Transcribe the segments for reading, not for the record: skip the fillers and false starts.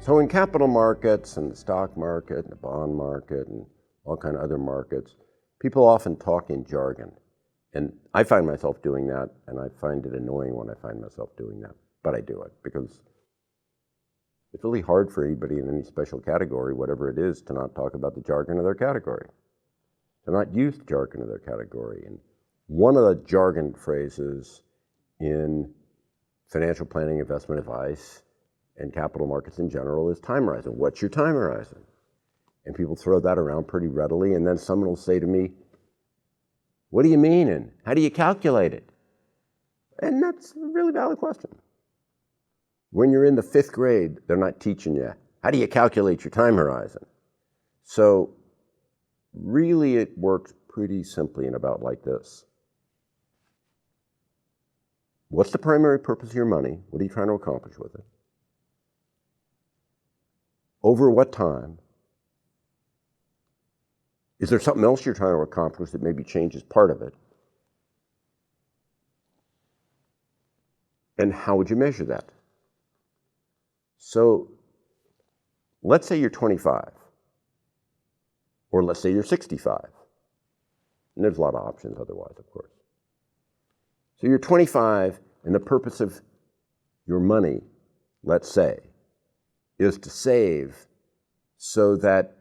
So in capital markets and the stock market and the bond market and all kind of other markets, people often talk in jargon. And I find myself doing that, and I find it annoying when I find myself doing that. But I do it because it's really hard for anybody in any special category, whatever it is, to not talk about the jargon of their category, to not use the jargon of their category. And one of the jargon phrases in financial planning, investment advice, and capital markets in general is time horizon. What's your time horizon? And people throw that around pretty readily, and then someone will say to me, what do you mean, and how do you calculate it? And that's a really valid question. When you're in the 5th grade, they're not teaching you, how do you calculate your time horizon? So really it works pretty simply and about like this. What's the primary purpose of your money? What are you trying to accomplish with it? Over what time? Is there something else you're trying to accomplish that maybe changes part of it? And how would you measure that? So let's say you're 25, or let's say you're 65. And there's a lot of options otherwise, of course. So you're 25, and the purpose of your money, let's say, is to save so that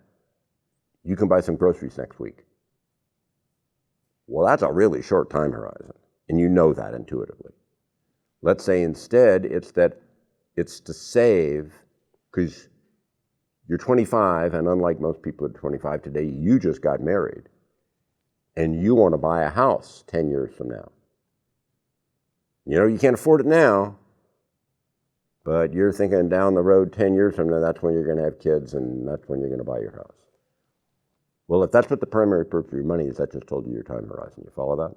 you can buy some groceries next week. Well, that's a really short time horizon, and you know that intuitively. Let's say instead it's to save because you're 25, and unlike most people at 25 today, you just got married, and you want to buy a house 10 years from now. You know, you can't afford it now, but you're thinking down the road 10 years from now, that's when you're going to have kids, and that's when you're going to buy your house. Well, if that's what the primary purpose of your money is, that just told you your time horizon. You follow that?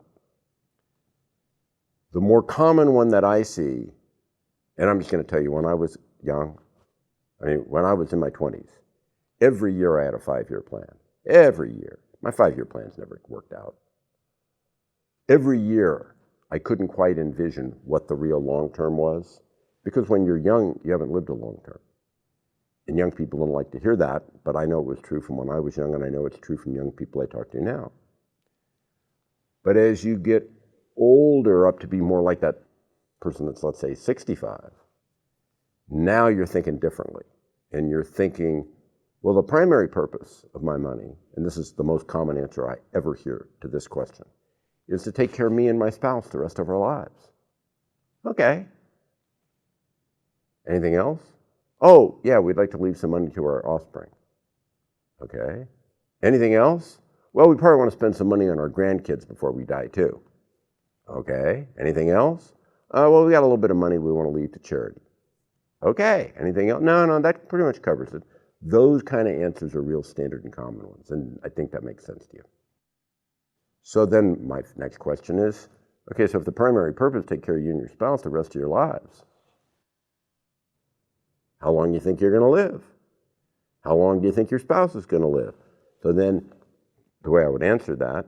The more common one that I see, and I'm just going to tell you, when I was young, when I was in my 20s, every year I had a 5-year plan. Every year. My 5-year plans never worked out. Every year, I couldn't quite envision what the real long term was, because when you're young, you haven't lived a long term. And young people don't like to hear that, but I know it was true from when I was young, and I know it's true from young people I talk to now. But as you get older, up to be more like that person that's, let's say, 65, now you're thinking differently. And you're thinking, well, the primary purpose of my money, and this is the most common answer I ever hear to this question, is to take care of me and my spouse the rest of our lives. Okay. Anything else? Oh, yeah, we'd like to leave some money to our offspring. Okay. Anything else? Well, we probably want to spend some money on our grandkids before we die, too. Okay. Anything else? Well, we got a little bit of money we want to leave to charity. Okay. Anything else? No, that pretty much covers it. Those kind of answers are real standard and common ones, and I think that makes sense to you. So then my next question is, okay, so if the primary purpose is to take care of you and your spouse the rest of your lives, how long do you think you're going to live? How long do you think your spouse is going to live? So then the way I would answer that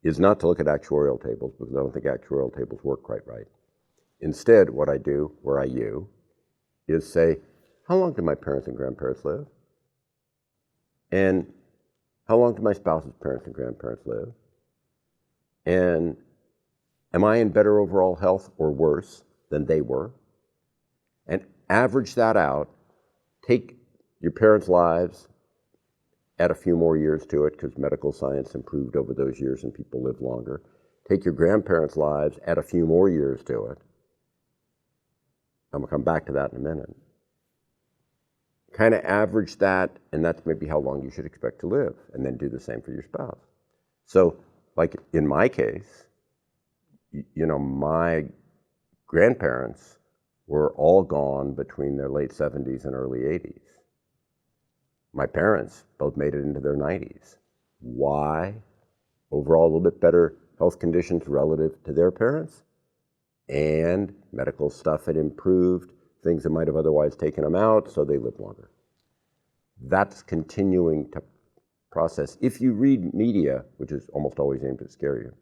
is not to look at actuarial tables, because I don't think actuarial tables work quite right. Instead, what I do, is say, how long do my parents and grandparents live? And how long do my spouse's parents and grandparents live? And am I in better overall health or worse than they were? And average that out. Take your parents' lives, add a few more years to it because medical science improved over those years and people live longer. Take your grandparents' lives, add a few more years to it. I'm going to come back to that in a minute. Kind of average that, and that's maybe how long you should expect to live, and then do the same for your spouse. So, like in my case, my grandparents were all gone between their late 70s and early 80s. My parents both made it into their 90s. Why? Overall, a little bit better health conditions relative to their parents, and medical stuff had improved, things that might have otherwise taken them out, so they lived longer. That's continuing to process. If you read media, which is almost always aimed to scare you,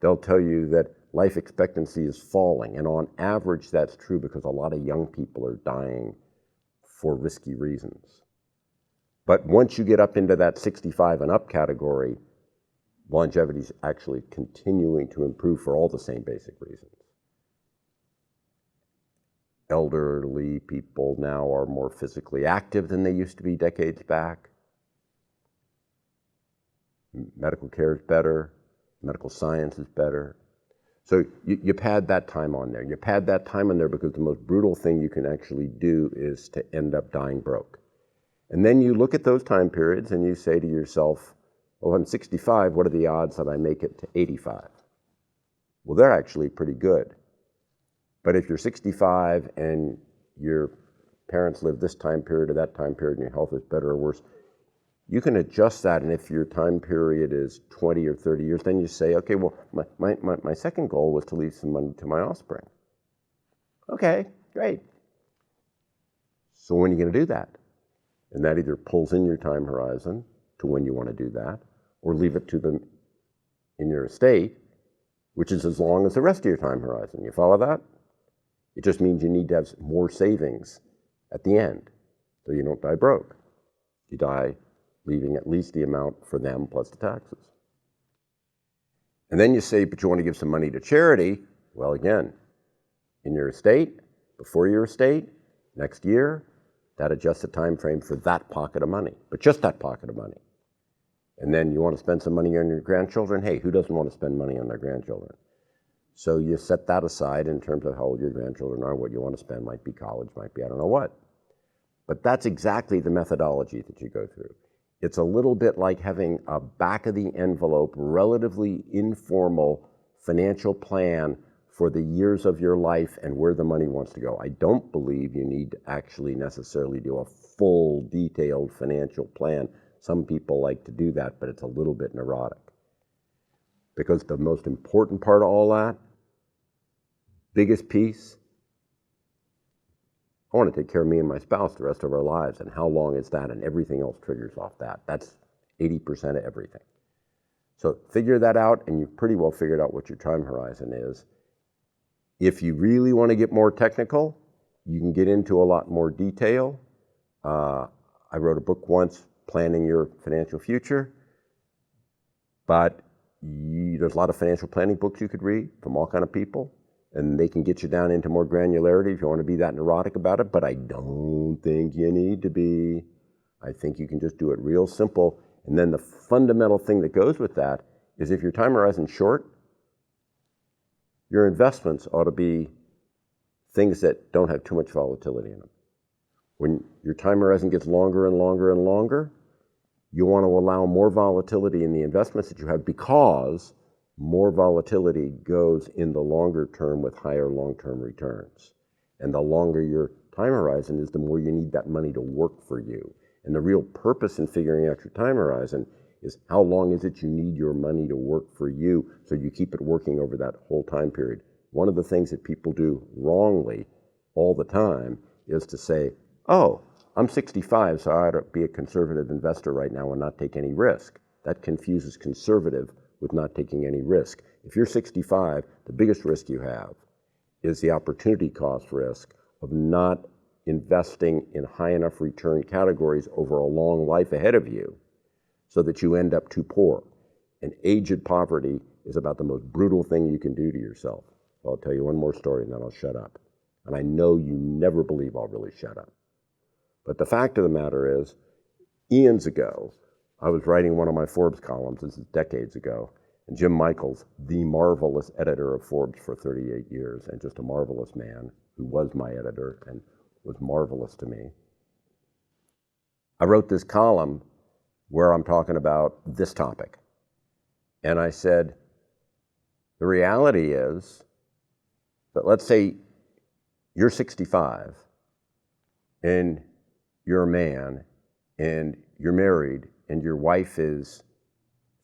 they'll tell you that life expectancy is falling, and on average that's true because a lot of young people are dying for risky reasons. But once you get up into that 65 and up category, longevity is actually continuing to improve for all the same basic reasons. Elderly people now are more physically active than they used to be decades back. Medical care is better. Medical science is better. So you pad that time on there. You pad that time on there because the most brutal thing you can actually do is to end up dying broke. And then you look at those time periods and you say to yourself, oh, I'm 65, what are the odds that I make it to 85? Well, they're actually pretty good. But if you're 65 and your parents live this time period or that time period and your health is better or worse, you can adjust that. And if your time period is 20 or 30 years, then you say, okay, well, my second goal was to leave some money to my offspring. Okay, great. So when are you going to do that? And that either pulls in your time horizon to when you want to do that, or leave it to them in your estate, which is as long as the rest of your time horizon. You follow that? It just means you need to have more savings at the end so you don't die broke. You die leaving at least the amount for them plus the taxes. And then you say, but you want to give some money to charity. Well, again, in your estate, before your estate, next year, that adjusts the time frame for that pocket of money, but just that pocket of money. And then you want to spend some money on your grandchildren. Hey, who doesn't want to spend money on their grandchildren? So you set that aside in terms of how old your grandchildren are, what you want to spend, might be college, might be I don't know what. But that's exactly the methodology that you go through. It's a little bit like having a back of the envelope, relatively informal financial plan for the years of your life and where the money wants to go. I don't believe you need to actually necessarily do a full, detailed financial plan. Some people like to do that, but it's a little bit neurotic. Because the most important part of all that, biggest piece, I want to take care of me and my spouse the rest of our lives. And how long is that? And everything else triggers off that. That's 80% of everything. So figure that out, and you've pretty well figured out what your time horizon is. If you really want to get more technical, you can get into a lot more detail. I wrote a book once, Planning Your Financial Future. But there's a lot of financial planning books you could read from all kinds of people, and they can get you down into more granularity if you want to be that neurotic about it, but I don't think you need to be. I think you can just do it real simple. And then the fundamental thing that goes with that is if your time horizon's short, your investments ought to be things that don't have too much volatility in them. When your time horizon gets longer and longer and longer, you want to allow more volatility in the investments that you have because more volatility goes in the longer term with higher long-term returns. And the longer your time horizon is, the more you need that money to work for you. And the real purpose in figuring out your time horizon is how long is it you need your money to work for you so you keep it working over that whole time period. One of the things that people do wrongly all the time is to say, oh, I'm 65, so I ought to be a conservative investor right now and not take any risk. That confuses conservative with not taking any risk. If you're 65, the biggest risk you have is the opportunity cost risk of not investing in high enough return categories over a long life ahead of you so that you end up too poor. And aged poverty is about the most brutal thing you can do to yourself. So I'll tell you one more story and then I'll shut up. And I know you never believe I'll really shut up. But the fact of the matter is, eons ago, I was writing one of my Forbes columns, this is decades ago, and Jim Michaels, the marvelous editor of Forbes for 38 years, and just a marvelous man who was my editor and was marvelous to me. I wrote this column where I'm talking about this topic. And I said, the reality is that let's say you're 65 and you're a man and you're married and your wife is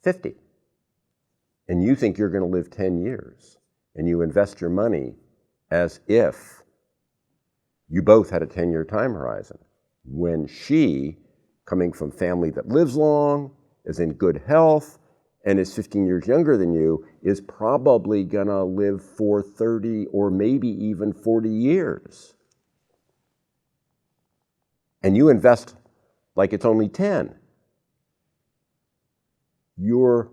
50 and you think you're going to live 10 years and you invest your money as if you both had a 10-year time horizon, when she, coming from family that lives long, is in good health, and is 15 years younger than you, is probably going to live for 30 or maybe even 40 years. and you invest like it's only 10, you're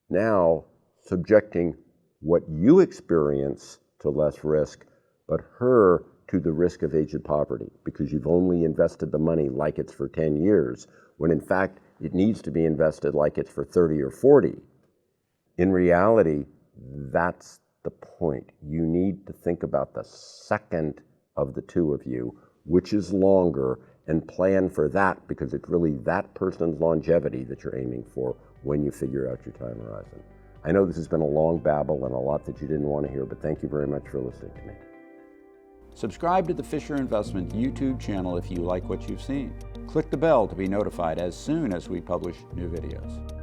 now subjecting what you experience to less risk, but her to the risk of aged poverty, because you've only invested the money like it's for 10 years, when in fact it needs to be invested like it's for 30 or 40. In reality, that's the point. You need to think about the second of the two of you, which is longer, and plan for that, because it's really that person's longevity that you're aiming for when you figure out your time horizon. I know this has been a long babble and a lot that you didn't want to hear, but thank you very much for listening to me. Subscribe to the Fisher Investment YouTube channel if you like what you've seen. Click the bell to be notified as soon as we publish new videos.